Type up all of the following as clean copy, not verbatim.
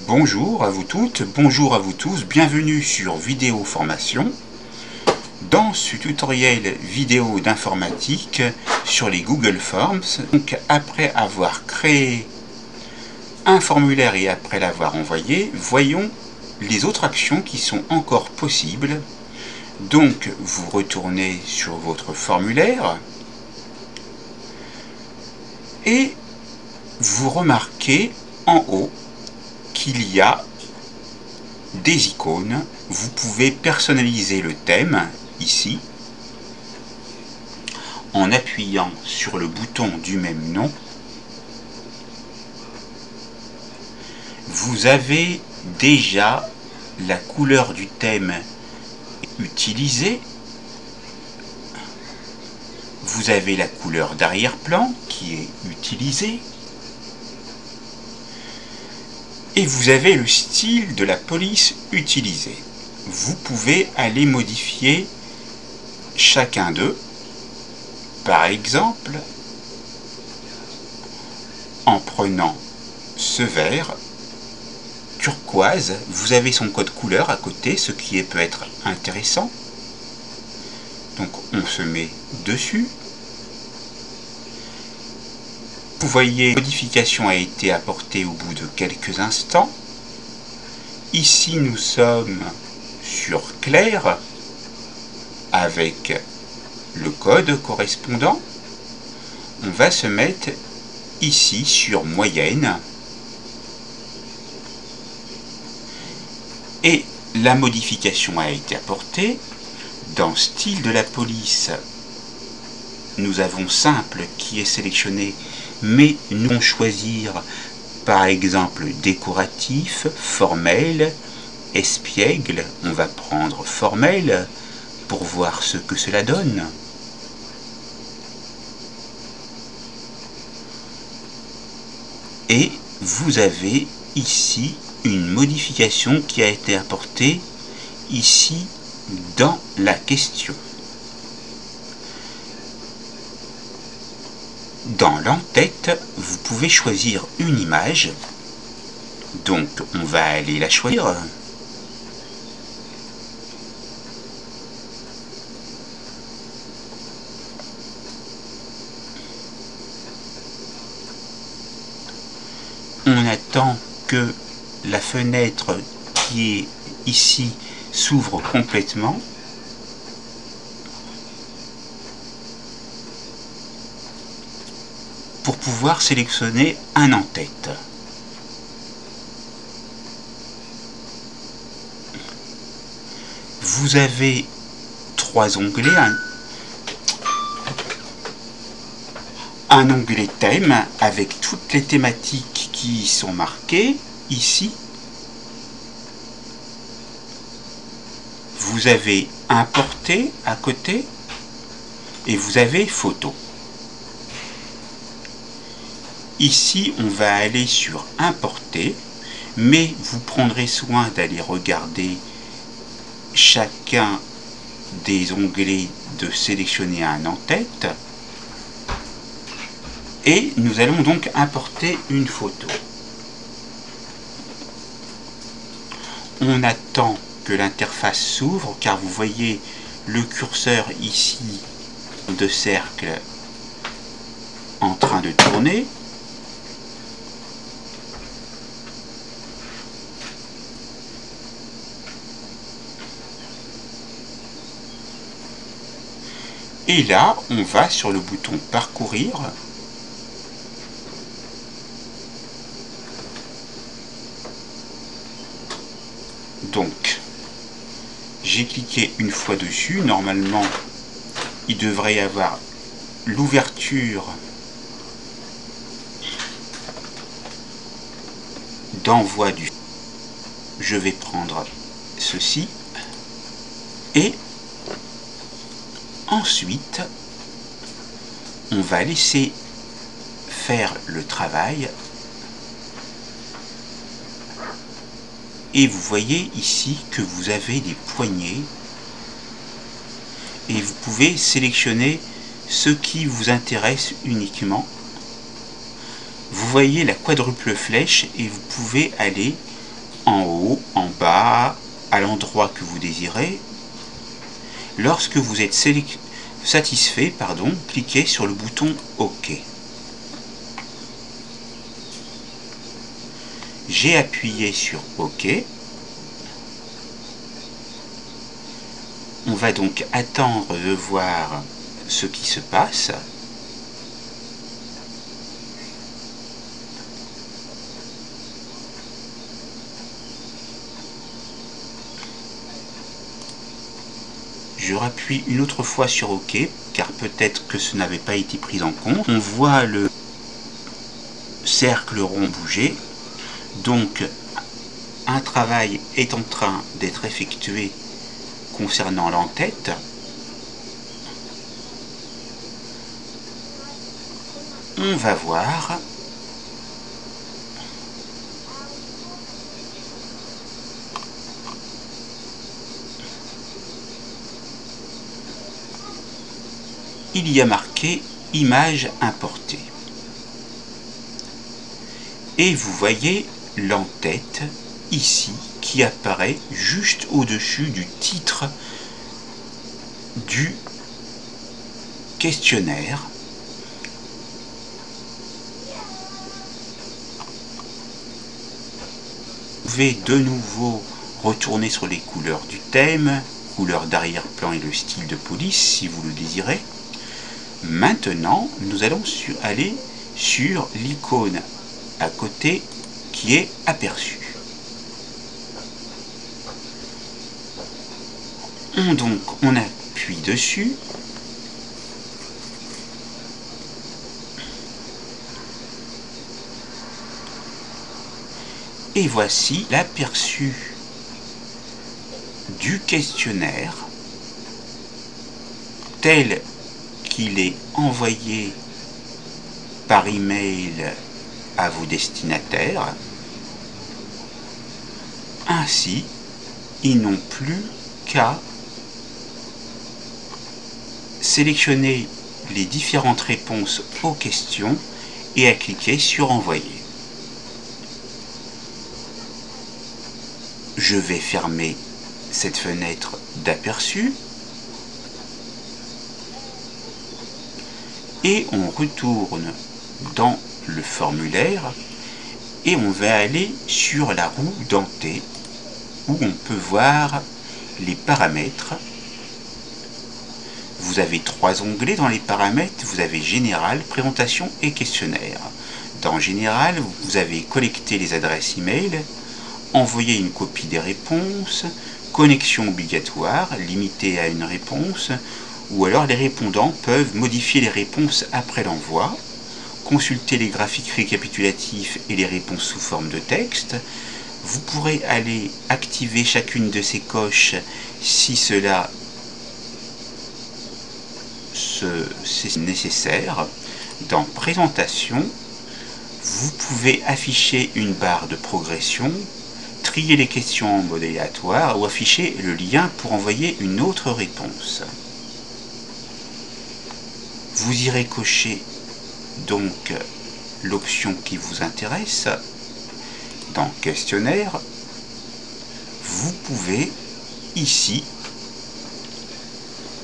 Bonjour à vous toutes, bonjour à vous tous, bienvenue sur Vidéo Formation. Dans ce tutoriel vidéo d'informatique sur les Google Forms, donc après avoir créé un formulaire et après l'avoir envoyé, voyons les autres actions qui sont encore possibles. Donc vous retournez sur votre formulaire et vous remarquez en haut qu'il y a des icônes. Vous pouvez personnaliser le thème ici en appuyant sur le bouton du même nom. Vous avez déjà la couleur du thème utilisée. Vous avez la couleur d'arrière-plan qui est utilisée. Et vous avez le style de la police utilisé. Vous pouvez aller modifier chacun d'eux. Par exemple, en prenant ce vert turquoise, vous avez son code couleur à côté, ce qui peut être intéressant. Donc on se met dessus. Vous voyez, la modification a été apportée au bout de quelques instants. Ici, nous sommes sur clair avec le code correspondant. On va se mettre ici sur moyenne. Et la modification a été apportée. Dans style de la police, nous avons simple qui est sélectionné, mais nous allons choisir par exemple décoratif, formel, espiègle. On va prendre formel pour voir ce que cela donne. Et vous avez ici une modification qui a été apportée ici dans la question. Dans l'entête, vous pouvez choisir une image. Donc on va aller la choisir. On attend que la fenêtre qui est ici s'ouvre complètement. Pour pouvoir sélectionner un en-tête. Vous avez trois onglets. Un onglet thème avec toutes les thématiques qui sont marquées ici. Vous avez importé à côté et vous avez photo. Ici, on va aller sur importer, mais vous prendrez soin d'aller regarder chacun des onglets, de sélectionner un en-tête. Et nous allons donc importer une photo. On attend que l'interface s'ouvre, car vous voyez le curseur ici de cercle en train de tourner. Et là, on va sur le bouton parcourir. Donc, j'ai cliqué une fois dessus. Normalement, il devrait y avoir l'ouverture d'envoi du. Je vais prendre ceci et ensuite, on va laisser faire le travail. Et vous voyez ici que vous avez des poignées. Et vous pouvez sélectionner ce qui vous intéresse uniquement. Vous voyez la quadruple flèche et vous pouvez aller haut, en bas, à l'endroit que vous désirez. Lorsque vous êtes satisfait, cliquez sur le bouton OK. J'ai appuyé sur OK. On va donc attendre de voir ce qui se passe. Je rappuie une autre fois sur OK, car peut-être que ce n'avait pas été pris en compte. On voit le cercle rond bouger. Donc, un travail est en train d'être effectué concernant l'entête. On va voir. Il y a marqué image importée. Et vous voyez l'entête ici qui apparaît juste au-dessus du titre du questionnaire. Vous pouvez de nouveau retourner sur les couleurs du thème, couleur d'arrière-plan et le style de police si vous le désirez. Maintenant, nous allons aller sur l'icône à côté qui est aperçue. On appuie dessus. Et voici l'aperçu du questionnaire tel qu'il est envoyé par email à vos destinataires. Ainsi, ils n'ont plus qu'à sélectionner les différentes réponses aux questions et à cliquer sur envoyer. Je vais fermer cette fenêtre d'aperçu et on retourne dans le formulaire et on va aller sur la roue dentée où on peut voir les paramètres. Vous avez 3 onglets dans les paramètres. Vous avez Général, Présentation et Questionnaire. Dans Général, vous avez collecté les adresses email, envoyer une copie des réponses, connexion obligatoire, limitée à une réponse, ou alors les répondants peuvent modifier les réponses après l'envoi, consulter les graphiques récapitulatifs et les réponses sous forme de texte. Vous pourrez aller activer chacune de ces coches si cela c'est nécessaire. Dans Présentation, vous pouvez afficher une barre de progression, trier les questions en mode aléatoire ou afficher le lien pour envoyer une autre réponse. Vous irez cocher donc l'option qui vous intéresse. Dans Questionnaire, vous pouvez ici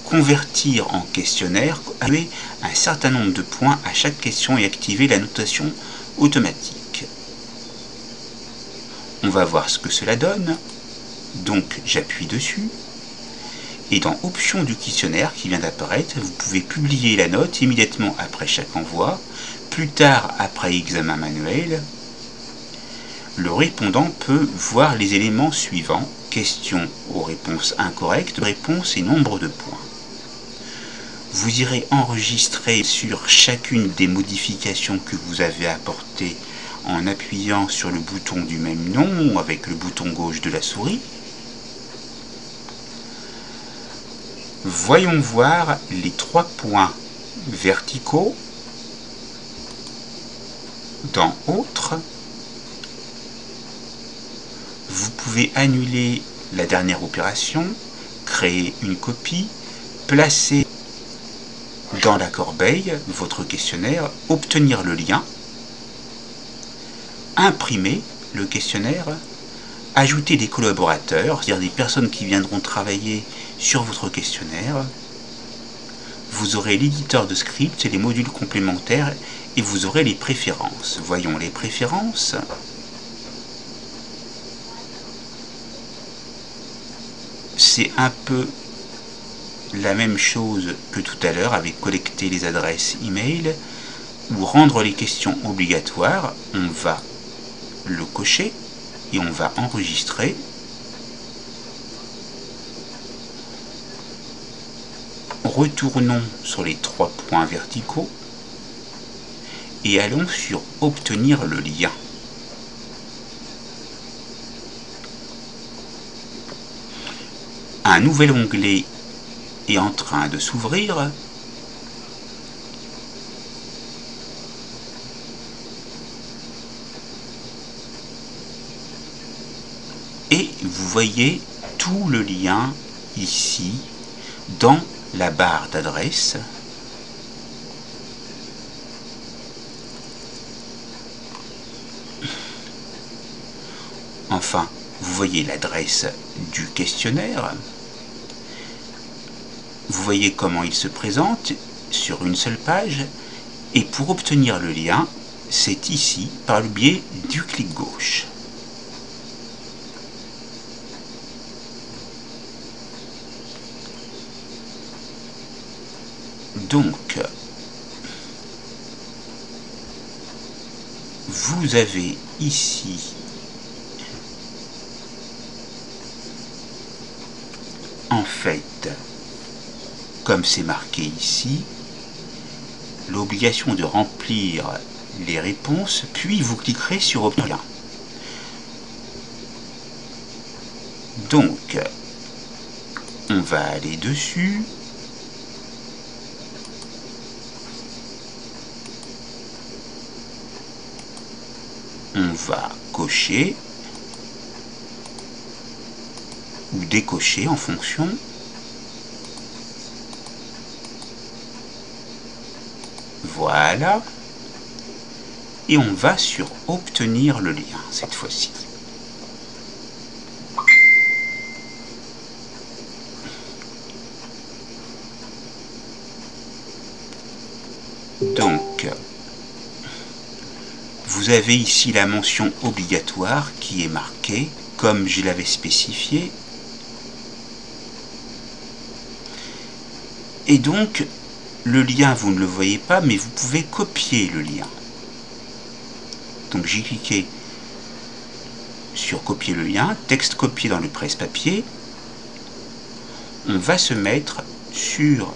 convertir en questionnaire, allouer un certain nombre de points à chaque question et activer la notation automatique. On va voir ce que cela donne. Donc j'appuie dessus. Et dans Options du questionnaire qui vient d'apparaître, vous pouvez publier la note immédiatement après chaque envoi, plus tard après examen manuel. Le répondant peut voir les éléments suivants: questions aux réponses incorrectes, réponses et nombre de points. Vous irez enregistrer sur chacune des modifications que vous avez apportées en appuyant sur le bouton du même nom ou avec le bouton gauche de la souris. Voyons voir les 3 points verticaux dans Autres. Vous pouvez annuler la dernière opération, créer une copie, placer dans la corbeille votre questionnaire, obtenir le lien, imprimer le questionnaire, ajouter des collaborateurs, c'est-à-dire des personnes qui viendront travailler sur votre questionnaire. Vous aurez l'éditeur de script et les modules complémentaires et vous aurez les préférences. Voyons les préférences. C'est un peu la même chose que tout à l'heure avec collecter les adresses email ou rendre les questions obligatoires. On va le cocher et on va enregistrer. Retournons sur les 3 points verticaux et allons sur obtenir le lien. Un nouvel onglet est en train de s'ouvrir. Et vous voyez tout le lien ici dans la barre d'adresse. Enfin, vous voyez l'adresse du questionnaire. Vous voyez comment il se présente sur une seule page. Et pour obtenir le lien, c'est ici par le biais du clic gauche. Donc, vous avez ici en fait, comme c'est marqué ici, l'obligation de remplir les réponses, puis vous cliquerez sur obtenir. Donc, on va aller dessus. On va cocher ou décocher en fonction. Voilà. Et on va sur obtenir le lien cette fois-ci. Donc, vous avez ici la mention obligatoire qui est marquée comme je l'avais spécifié. Et donc, le lien, vous ne le voyez pas, mais vous pouvez copier le lien. Donc j'ai cliqué sur copier le lien, texte copié dans le presse-papier. On va se mettre sur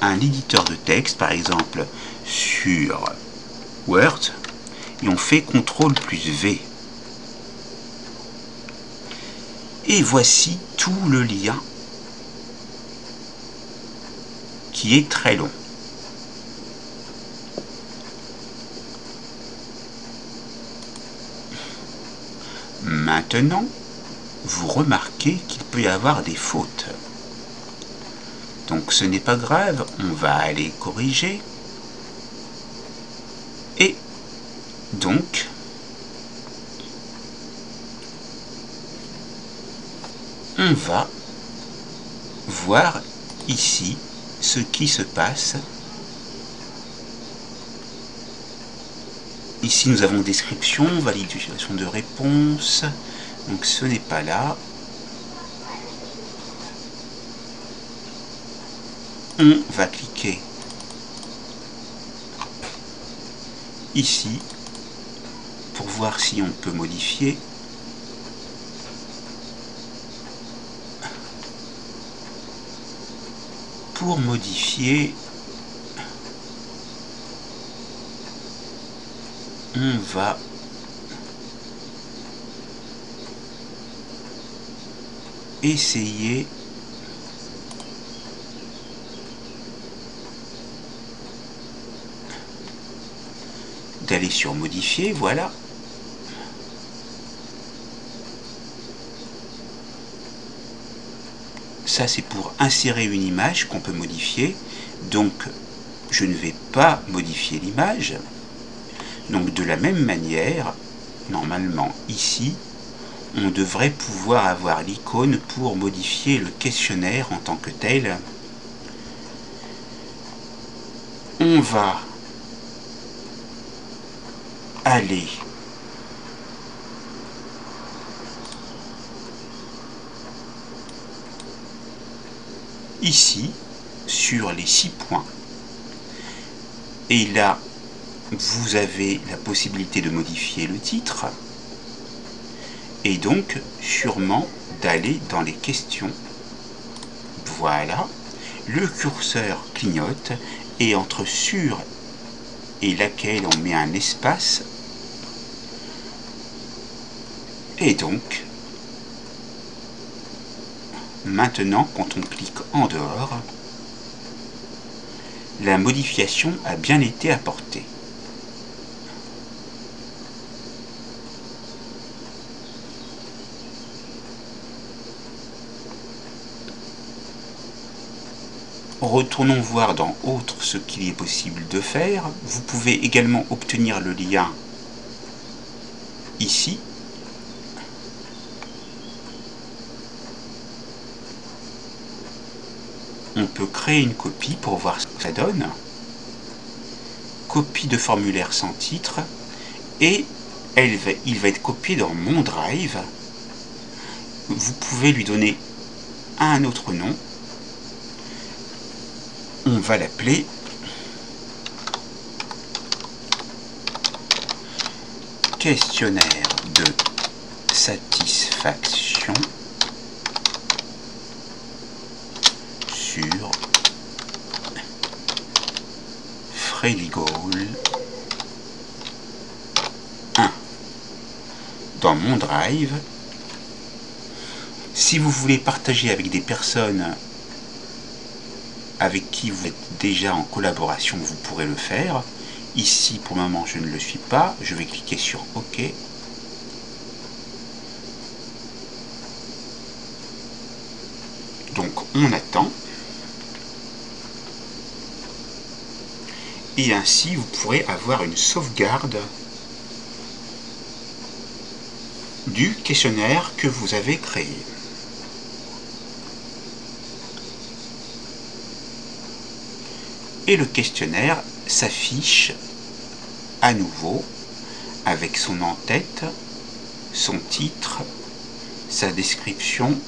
un éditeur de texte, par exemple sur Word, et on fait CTRL plus V. Et voici tout le lien qui est très long. Maintenant, vous remarquez qu'il peut y avoir des fautes. Donc ce n'est pas grave, on va aller corriger. Et donc, on va voir ici ce qui se passe. Ici nous avons description, validation de réponse, donc ce n'est pas là. On va cliquer ici pour voir si on peut modifier. Pour modifier, on va essayer d'aller sur modifier, voilà. Ça c'est pour insérer une image qu'on peut modifier, donc je ne vais pas modifier l'image. Donc de la même manière, normalement ici, on devrait pouvoir avoir l'icône pour modifier le questionnaire en tant que tel. On va aller ici sur les 6 points et là vous avez la possibilité de modifier le titre et donc sûrement d'aller dans les questions. Voilà, le curseur clignote et entre sur et laquelle on met un espace et donc maintenant quand on clique en dehors, la modification a bien été apportée. Retournons voir dans Autres ce qu'il est possible de faire. Vous pouvez également obtenir le lien ici. On peut créer une copie pour voir ce que ça donne. Copie de formulaire sans titre. Et il va être copié dans Mon Drive. Vous pouvez lui donner un autre nom. On va l'appeler questionnaire de satisfaction sur Freddy Goal 1 dans Mon Drive. Si vous voulez partager avec des personnes avec qui vous êtes déjà en collaboration, vous pourrez le faire. Ici, pour le moment, je ne le suis pas. Je vais cliquer sur OK. Donc, on attend. Et ainsi, vous pourrez avoir une sauvegarde du questionnaire que vous avez créé. Et le questionnaire s'affiche à nouveau avec son en-tête, son titre, sa description,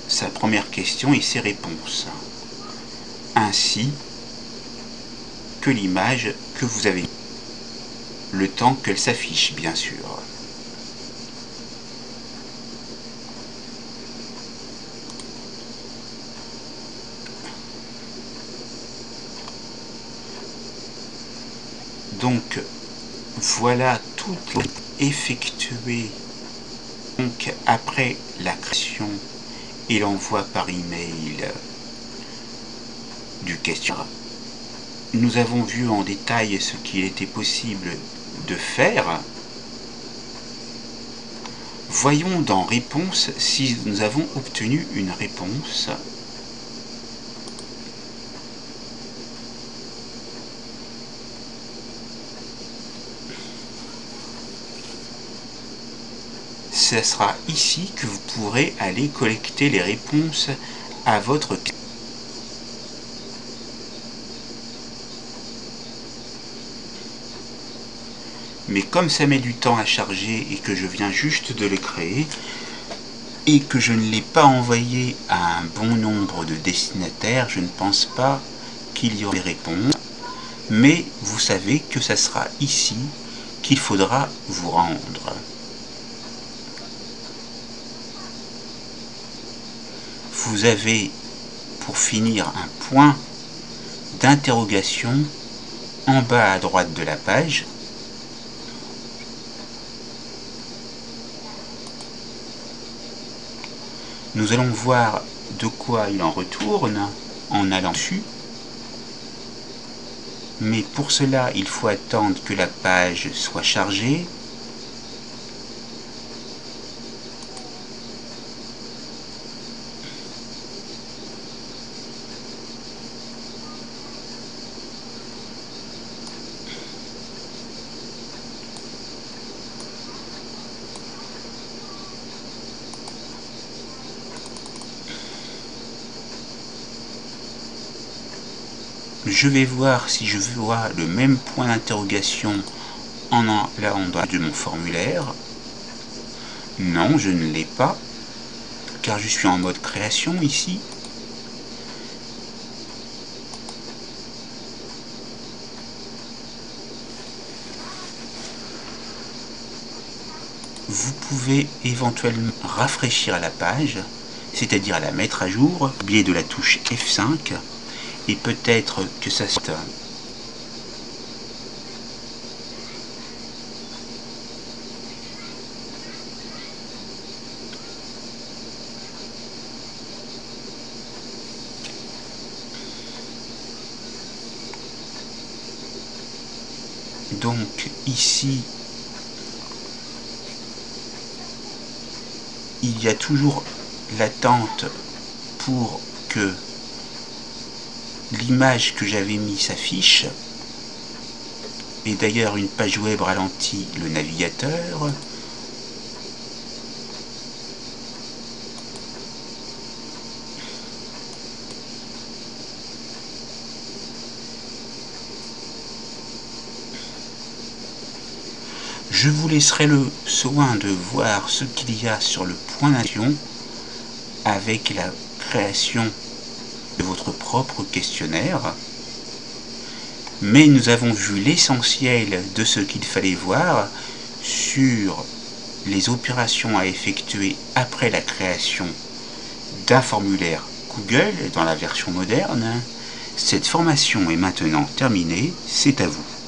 sa première question et ses réponses, ainsi que l'image que vous avez, le temps qu'elle s'affiche bien sûr. Donc voilà tout effectué donc après la création et l'envoi par email du questionnaire. Nous avons vu en détail ce qu'il était possible de faire. Voyons dans Réponse si nous avons obtenu une réponse. Ce sera ici que vous pourrez aller collecter les réponses à votre question. Mais comme ça met du temps à charger et que je viens juste de le créer et que je ne l'ai pas envoyé à un bon nombre de destinataires, je ne pense pas qu'il y aurait des réponses. Mais vous savez que ça sera ici qu'il faudra vous rendre. Vous avez, pour finir, un point d'interrogation en bas à droite de la page. Nous allons voir de quoi il en retourne en allant dessus. Mais pour cela, il faut attendre que la page soit chargée. Je vais voir si je vois le même point d'interrogation en allant de mon formulaire. Non, je ne l'ai pas, car je suis en mode création ici. Vous pouvez éventuellement rafraîchir la page, c'est-à-dire la mettre à jour, biais de la touche F5, et peut-être que ça soit donc ici il y a toujours l'attente pour que l'image que j'avais mis s'affiche, et d'ailleurs une page web ralentit le navigateur. Je vous laisserai le soin de voir ce qu'il y a sur le point d'action avec la création de votre propre questionnaire. Mais nous avons vu l'essentiel de ce qu'il fallait voir sur les opérations à effectuer après la création d'un formulaire Google dans la version moderne. Cette formation est maintenant terminée, c'est à vous.